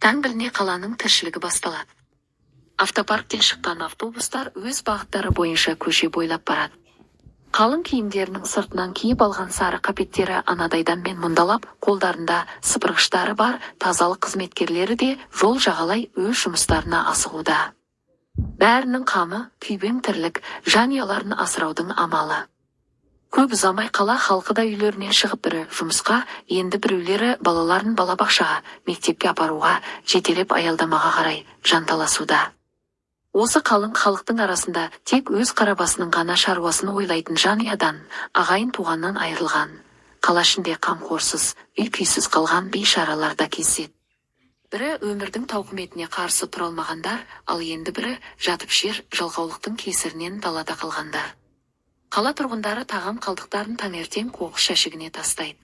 Таң біліне қаланың тіршілігі басталады. Автопарктен шыққан автобустар өз бағыттары бойынша көше бойлап барады. Қалың киімдерінің сыртынан киіп алған сары қапеттері анадайдан мен мұндалап, қолдарында сыпырғыштары бар тазалық қызметкерлері де жол жағалай өз жұмыстарына асығуда. Бәрінің қамы, күйбең тірлік, жанұяларын асыраудың амалы. Көп ұзамай қала халқы да үйлерінен шығып бірі жұмысқа, енді біреулері балаларын балабақшаға, мектепке апаруға, жетелеп аялдамаға қарай жанталасуда. Осы қалың халықтың арасында тек өз қарабасының ғана шаруасын ойлайтын жанұядан, ағайын туғаннан айырылған, қала ішінде қамқорсыз, үй-күйсіз қалған бейшаралар да кездеседі. Бірі өмірдің тауқыметіне қарсы тұра алмағандар, ал енді бірі жатып жер жалқаулықтың кесірінен далада қалғандар. Қала тұрғындары тағам қалдықтарын таңертең қоқыс жәшігіне тастайды.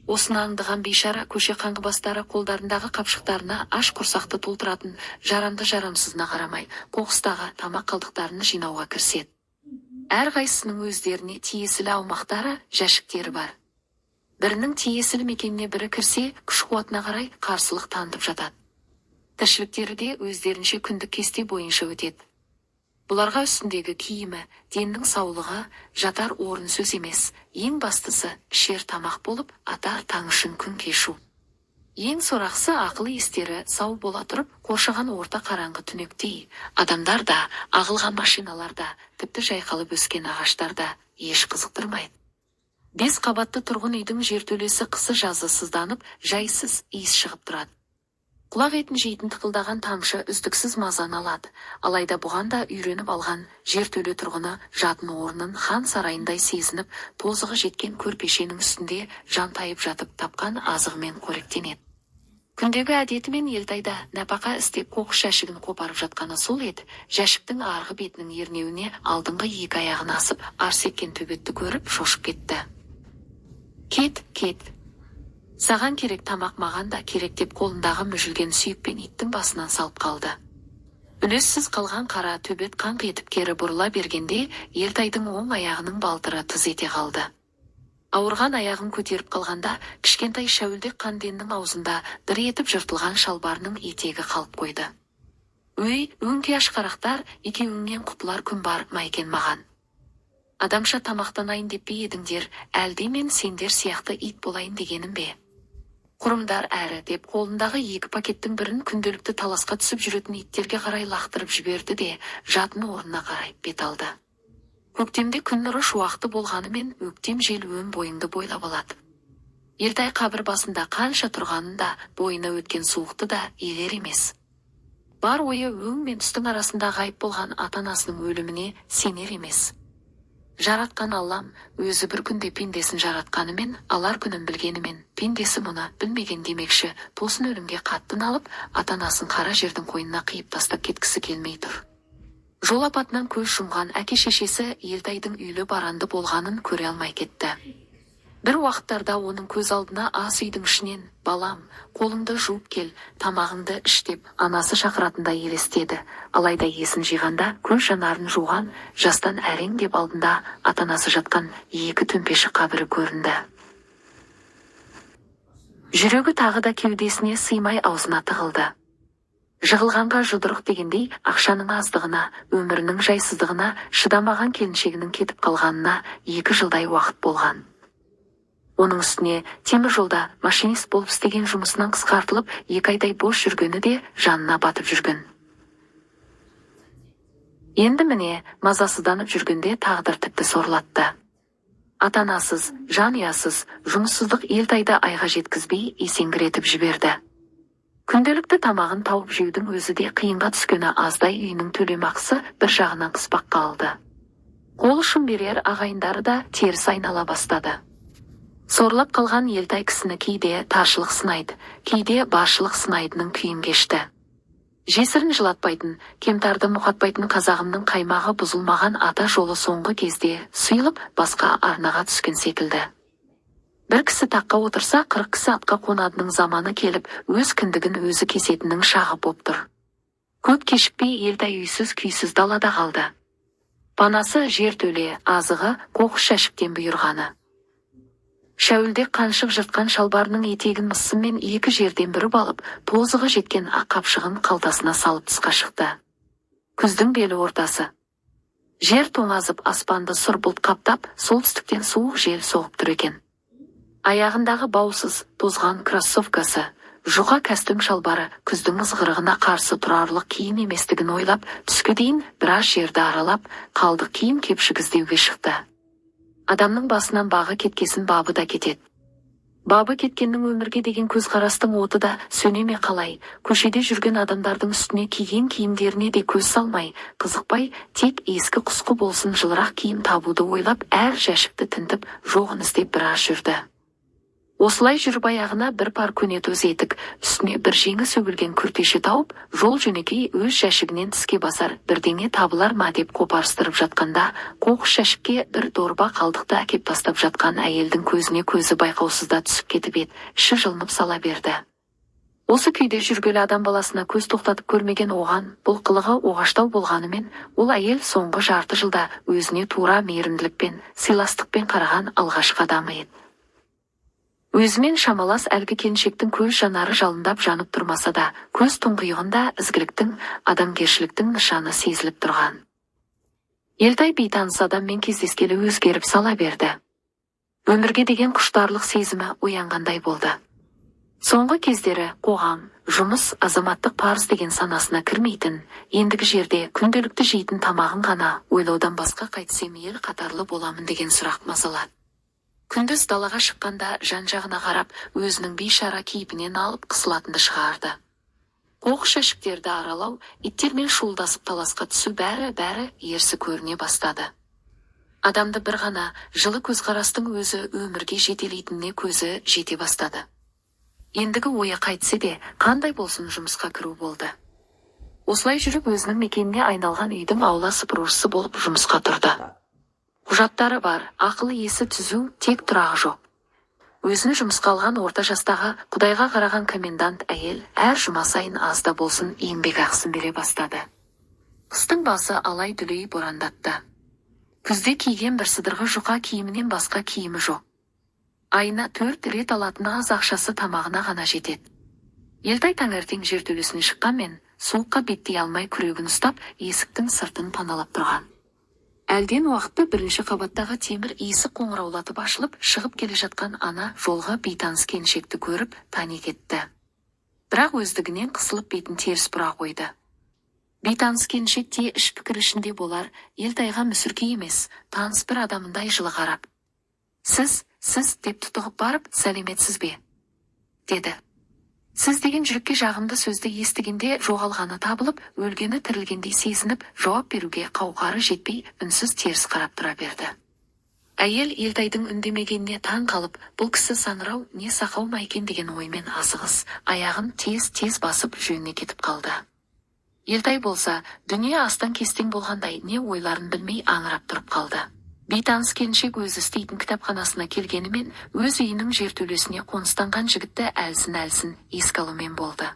Осыны аңдыған бейшара көше қаңғыбастары қолдарындағы қапшықтарына аш құрсақты толтыратын жарамды жарамсызына қарамай, қоқыстағы тамақ қалдықтарын жинауға кіріседі. Әрқайсысының өздеріне тиесілі аумақтары, жәшіктері бар. Бірінің тиесілі мекеніне бірі кірсе, күш-қуатына қарай қарсылық танытып жатады. Тіршіліктері де өздерінше күндік кесте бойынша өтеді. Бұларға үстіндегі киімі, деннің саулығы, жатар орын сөз емес, ең бастысы ішер тамақ болып, атар таң үшін күн кешу. Ең сорақсы ақыл естері сау бола тұрып, қоршаған орта қараңғы түнектей, адамдар да, ағылған машиналар да, тіпті жайқалып өскен ағаштар да еш қызықтырмайды. 5 қабатты тұрғын үйдің жертөлесі қысы-жазы сызданып, жайсыз иіс шығып тұрады. Құлақ етін жейтін тықылдаған тамшы үздіксіз мазаны алады, алайда бұған да үйреніп алған жертөле тұрғыны жатын орнын хан сарайындай сезініп, тозығы жеткен көрпешенің үстінде жантайып жатып тапқан азығымен қоректенеді. Күндегі әдетімен Елтайда нәпақа істеп қоқыс жәшігін қопарып жатқаны сол еді, жәшіктің арғы бетінің ернеуіне алдыңғы екі аяғын асып, арс еткен төбетті көріп шошып кетті. Кет. Саған керек тамақ, маған да керек деп қолындағы мүжілген сүйекпен иттің басынан салып қалды. Үлессіз қалған қара төбет қаңқ етіп кері бұрыла бергенде, Елтайдың оң аяғының балтыры тыз ете қалды. Ауырған аяғын көтеріп қалғанда, кішкентай шәуілдек қанденнің аузында дыр етіп жыртылған шалбарының етегі қалып қойды. Өй, өңкей ашқарақтар, екеуіңнен құтылар күн бар ма екен маған? Адамша тамақтанайын деп пе едіңдер, әлде мен сендер сияқты ит болайын дегенім бе? Құрымдар әрі деп қолындағы 2 пакеттің бірін күнделікті таласқа түсіп жүретін иттерге қарай лақтырып жіберді де, жатын орнына қарай бет алды. Көктемде күн нұры шуақты болғанымен өктем жел өн бойыңды бойлап алады. Елтай қабір басында қанша тұрғанында бойына өткен суықты да елер емес. Бар ойы өң мен түстің арасында ғайып болған ата-анасының өліміне сенер емес. Жаратқан Аллам өзі бір күнде пендесін жаратқанымен, алар күнін білгенімен, пендесі мұны білмеген демекші, тосын өлімге қатты налып, ата-анасын қара жердің қойнына қиып тастап кеткісі келмей тұр. Жол апатынан көз жұмған әке-шешесі Елтайдың үйлі баранды болғанын көре алмай кетті. Бір уақыттарда оның көз алдына ас үйдің ішінен, балам, қолыңды жуып кел, тамағыңды іш деп анасы шақыратындай елестеді. Алайда есін жиғанда көз жанарын жуған, жастан әрең деп алдында ата-анасы жатқан 2 төмпеші қабірі көрінді. Жүрегі тағы да кеудесіне сыймай аузына тығылды. Жығылғанға жұдырық дегендей, ақшаның аздығына, өмірінің жайсыздығына, шыдамаған келіншегінің кетіп қалғанына 2 жылдай уақыт болған. Оның үстіне темір жолда машинист болып істеген жұмысынан қысқартылып, 2 айдай бос жүргені де жанына батып жүрген. Енді міне, мазасызданып жүргенде тағдыр тіпті сорлатты. Ата-анасыз, жанұясыз, жұмыссыздық Елтайды айға жеткізбей есеңгіретіп жіберді. Күнделікті тамағын тауып жеудің өзі де қиынға түскені аздай үйінің төлемақысы бір жағынан қыспаққа алды. Қол ұшын берер ағайындары да теріс айнала бастады. Сорлап қалған Елтай кісіні кейде таршылық сынайды, кейде баршылық сынайдының күйін кешті. Жесірін жылатпайтын, кемтарды мұқатпайтын қазағымның қаймағы бұзылмаған ата жолы соңғы кезде сұйылып басқа арнаға түскен секілді. Бір кісі таққа отырса, 40 кісі атқа қонадының заманы келіп, өз кіндігін өзі кесетінің шағы боп тұр. Көп кешікпей Елтай үйсіз күйсіз далада қалды. Панасы жертөле, азығы қоқыс жәшіктен бұйырғаны. Шәуілдек қаншық жыртқан шалбарының етегін мыссымен екі жерден бүріп алып, тозығы жеткен ақ қапшығын қалтасына салып тысқа шықты. Күздің белі ортасы. Жер тоңазып аспанды сұр бұлт қаптап, солтүстіктен суық жел соғып тұр екен. Аяғындағы баусыз, тозған кроссовкасы, жұқа кәстөм шалбары күздің ызғырығына қарсы тұрарлық киім еместігін ойлап, түске дейін біраз жерді аралап, қалдық киім кепшік іздеуге шықты. Адамның басынан бағы кеткесін бабы да кетеді. Бабы кеткеннің өмірге деген көзқарастың оты да сөне ме қалай, көшеде жүрген адамдардың үстіне киген киімдеріне де көз салмай, қызықпай, тек ескі құсқы болсын жылырақ киім табуды ойлап, әр жәшікті тінтіп, жоғын іздеп біраз жүрді. Осылай жүріп аяғына бір пар көнетоз етік, үстіне бір жеңі сөгілген күртеше тауып, жол жөнекей өз жәшігінен тіске басар бірдеңе табылар ма деп қопарыстырып жатқанда, қоқыс жәшікке бір дорба қалдықты әкеп тастап жатқан әйелдің көзіне көзі байқаусызда түсіп кетіп еді, іші жылынып сала берді. Осы күйде жүргелі адам баласына көз тоқтатып көрмеген оған, бұл қылығы оғаштау болғанымен, ол әйел соңғы жарты жылда өзіне тура мейірімділікпен, сыйластықпен қараған алғашқы адамы еді. Өзімен шамалас әлгі келіншектің көз жанары жалындап жанып тұрмаса да, көз тұңғиығында ізгіліктің, адамгершіліктің нышаны сезіліп тұрған. Елтай бейтаныс адаммен кездескелі өзгеріп сала берді. Өмірге деген құштарлық сезімі оянғандай болды. Соңғы кездері қоғам, жұмыс, азаматтық парыз деген санасына кірмейтін, ендігі жерде күнделікті жейтін тамағын ғана ойлаудан басқа қайтсем ел қатарлы боламын деген сұрақ мазалады. Күндіз далаға шыққанда жан-жағына қарап, өзінің бейшара кейпінен алып қысылатынды шығарды. Қоқыс жәшіктерді аралау, иттермен шуылдасып таласқа түсу бәрі ерсі көріне бастады. Адамды бір ғана жылы көзқарастың өзі өмірге жетелейтініне көзі жете бастады. Ендігі ойы қайтсе де, қандай болсын жұмысқа кіру болды. Осылай жүріп өзінің мекеніне айналған үйдің аула сыпырушысы болып жұмысқа тұрды. Құжаттары бар, ақылы есі түзу, тек тұрағы жоқ. Өзін жұмысқа алған орта жастағы Құдайға қараған комендант әйел әр жұма сайын аз да болсын еңбек ақысын бере бастады. Қыстың басы алай-дүлей борандатты. Күзде киген бір сыдырғы жұқа киімінен басқа киімі жоқ. Айына 4 рет алатын аз ақшасы тамағына ғана жетеді. Елтай таңертең жертөлесіне шыққанмен, суыққа беттей алмай күрегін ұстап, есіктің сыртын паналап тұрған. Әлден уақытта бірінші қабаттағы темір иісі қоңыраулатып ашылып, шығып келе жатқан ана жолға бейтаныс келіншекті көріп, тани кетті. Бірақ өздігінен қысылып бетін теріс бұра қойды. Бейтаныс келіншек те іш пікір ішінде болар, Елтайға мүсіркей емес, таныс бір адамындай жылы қарап. Сіз деп тұтығып барып, сәлеметсіз бе? Деді. Сіз деген жүрекке жағымды сөзді естігенде жоғалғаны табылып, өлгені тірілгендей сезініп, жауап беруге қауқары жетпей, үнсіз теріс қарап тұра берді. Әйел Елтайдың үндемегеніне таң қалып, бұл кісі саңырау не сақау ма екен деген оймен асығыс, аяғын тез басып жөніне кетіп қалды. Елтай болса, дүние астан кестең болғандай не ойларын білмей аңырап тұрып қалды. Бейтаныс келіншек өзі істейтін кітапханасына келгенімен, өз үйінің жертөлесіне қоныстанған жігітті әлсін еске алумен болды.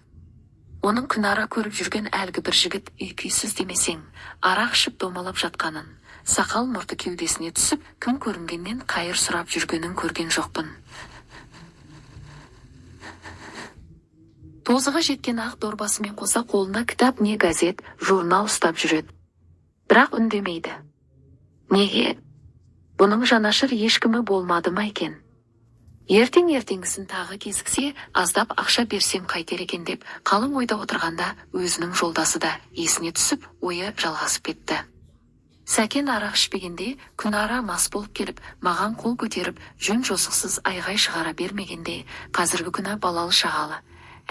Оның күнара көріп жүрген әлгі бір жігіт үй-күйсіз демесең, арақ ішіп домалап жатқанын, сақал мұрты кеудесіне түсіп, кім көрінгеннен қайыр сұрап жүргенін көрген жоқпын. Тозығы жеткен ақ дорбасымен қоса қолында кітап не газет, журнал ұстап жүреді. Бірақ үндемейді. Неге? Бұның жанашыр ешкімі болмады ма екен? Ертеңгісін тағы кезіксе, аздап ақша берсем қайтер екен деп, қалың ойда отырғанда өзінің жолдасы да есіне түсіп, ойы жалғасып кетті. Сәкен арақ ішпегенде, күнара мас болып келіп, маған қол көтеріп, жөн жосықсыз айғай шығара бермегенде, қазіргі күні балалы шағалы,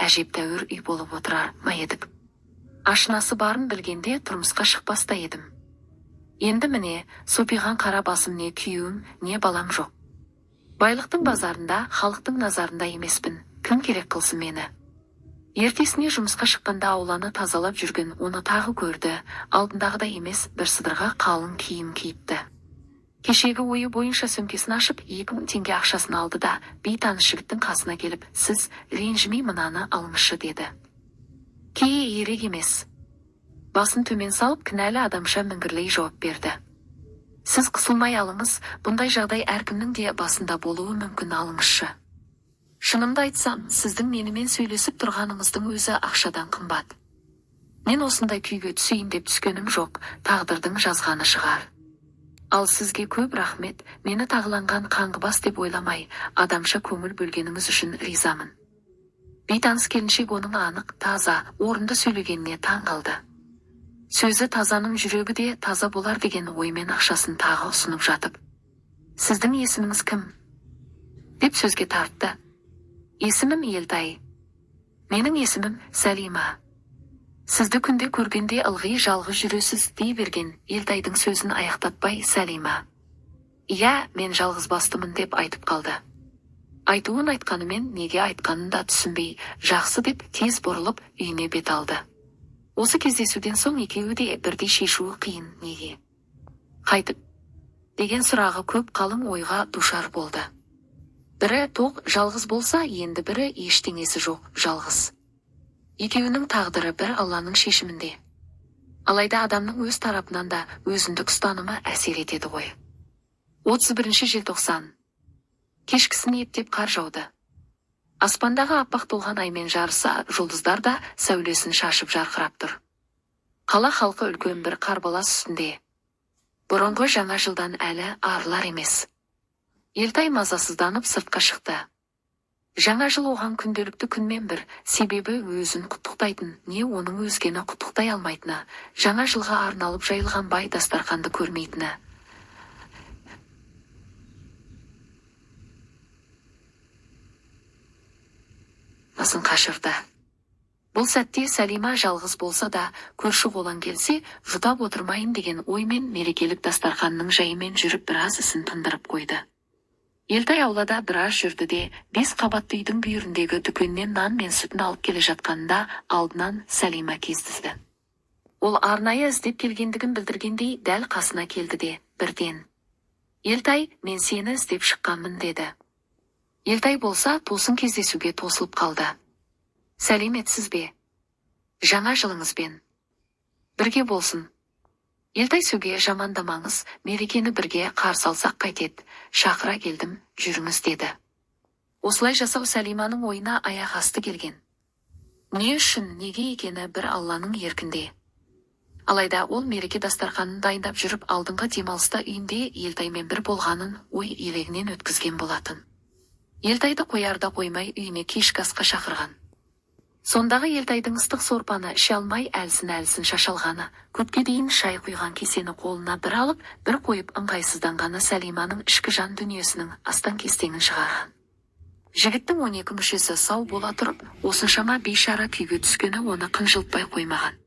әжептәуір үй болып отырар ма едік. Ашынасы барын білгенде тұрмысқа шықпаста едім. Енді міне, сопиған қара басым не күйеуім, не балам жоқ. Байлықтың базарында, халықтың назарында емеспін, кім керек қылсын мені. Ертесіне жұмысқа шыққанда ауланы тазалап жүрген оны тағы көрді, алдындағыдай емес бір сыдырға қалың киім киіпті. Кешегі ойы бойынша сөмкесін ашып, 2000 теңге ақшасын алды да, бейтаныс жігіттің қасына келіп, сіз ренжімей мынаны алыңызшы деді. Кей ерек емес. Басын төмен салып, кінәлі адамша міңгірлей жауап берді. Сіз қысылмай алыңыз, бұндай жағдай әркімнің де басында болуы мүмкін, алыңызшы. Шынымды айтсам, сіздің менімен сөйлесіп тұрғаныңыздың өзі ақшадан қымбат. Мен осындай күйге түсейін деп түскенім жоқ, тағдырдың жазғаны шығар. Ал сізге көп рахмет, мені тағыланған қаңғыбас деп ойламай, адамша көңіл бөлгеніңіз үшін ризамын. Бейтаныс келіншек оның анық, таза, орынды сөйлегеніне таң қалды. Сөзі тазаның жүрегі де таза болар деген оймен ақшасын тағы ұсынып жатып. Сіздің есіміңіз кім? Деп сөзге тартты. Есімім Елтай. Менің есімім Сәлима. Сізді күнде көргенде ылғи жалғыз жүресіз дей берген Елтайдың сөзін аяқтатпай Сәлима. Иә, мен жалғыз бастымын деп айтып қалды. Айтуын айтқанымен неге айтқанын да түсінбей, жақсы деп тез бұрылып үйіне бет алды. Осы кездесуден соң екеуі де бірдей шешуі қиын, неге? Қайтып деген сұрағы көп, қалың ойға душар болды. Бірі тоқ жалғыз болса, енді бірі ештеңесі жоқ жалғыз. Екеуінің тағдыры бір Алланың шешімінде. Алайда адамның өз тарапынан да өзіндік ұстанымы әсер етеді ғой. 31 желтоқсан. Кешкісін ептеп қар жауды. Аспандағы аппақ толған аймен жарыса, жұлдыздар да сәулесін шашып жарқырап тұр. Қала халқы үлкен бір қарбалас үстінде. Бұрынғы жаңа жылдан әлі арылар емес. Елтай мазасызданып сыртқа шықты. Жаңа жыл оған күнделікті күнмен бір, себебі өзін құттықтайтын, не оның өзгені құттықтай алмайтыны, жаңа жылға арналып жайылған бай дастарханды көрмейтіні. Басын қашырды. Бұл сәтте Сәлима жалғыз болса да, көрші қолаң келсе, жұтап отырмайын деген оймен мерекелік дастарханның жайымен жүріп біраз ісін тындырып қойды. Елтай аулада біраз жүрді де, 5 қабатты үйдің бүйіріндегі дүкеннен нан мен сүтін алып келе жатқанда алдынан Сәлима кездесті. Ол арнайы іздеп келгендігін білдіргендей дәл қасына келді де, бірден. Елтай, мен сені іздеп шыққанмын деді. Елтай болса тосын кездесуге тосылып қалды. Сәлеметсіз бе? Жаңа жылыңызбен. Бірге болсын. Елтай сөге жамандамаңыз, мерекені бірге қарсы алсақ қайтеді, шақыра келдім, жүріңіз деді. Осылай жасау Сәлиманың ойына аяқ асты келген. Не үшін, неге екені бір Алланың еркінде. Алайда ол мереке дастарханын дайындап жүріп алдыңғы демалыста үйінде Елтаймен бір болғанын ой елегінен өткізген болатын. Елтайды қоярда қоймай үйіне кешкі асқа шақырған. Сондағы Елтайдың ыстық сорпаны іше алмай әлсін шашалғаны, көпке дейін шай құйған кесені қолына бір алып, бір қойып ыңғайсызданғаны Сәлиманың ішкі жан дүниесінің астан-кестеңін шығарған. Жігіттің 12 мүшесі сау бола тұрып, осыншама бейшара күйге түскені оны қынжылтпай қоймаған.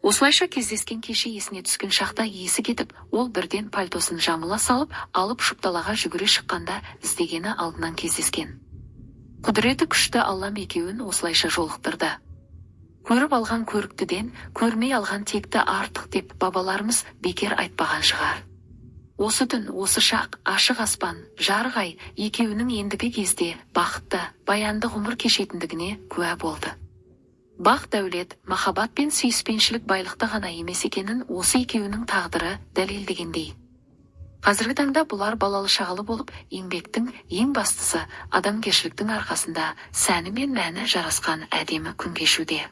Осылайша кездескен кеше есіне түскен шақта есі кетіп, ол бірден пальтосын жамыла салып, алып шұпталаға жүгіре шыққанда іздегені алдынан кездескен. Құдіреті күшті Аллам екеуін осылайша жолықтырды. Көріп алған көріктіден, көрмей алған текті артық деп бабаларымыз бекер айтпаған шығар. Осы түн, осы шақ, ашық аспан, жарық ай екеуінің ендігі кезде бақытты, баянды ғұмыр кешетіндігіне куә болды. Бақ дәулет, махаббат пен сүйіспеншілік байлықты ғана емес екенін осы екеуінің тағдыры дәлелдегендей. Қазіргі таңда бұлар балалы шағалы болып, еңбектің ең бастысы адамгершіліктің арқасында сәні мен мәні жарасқан әдемі күн кешуде.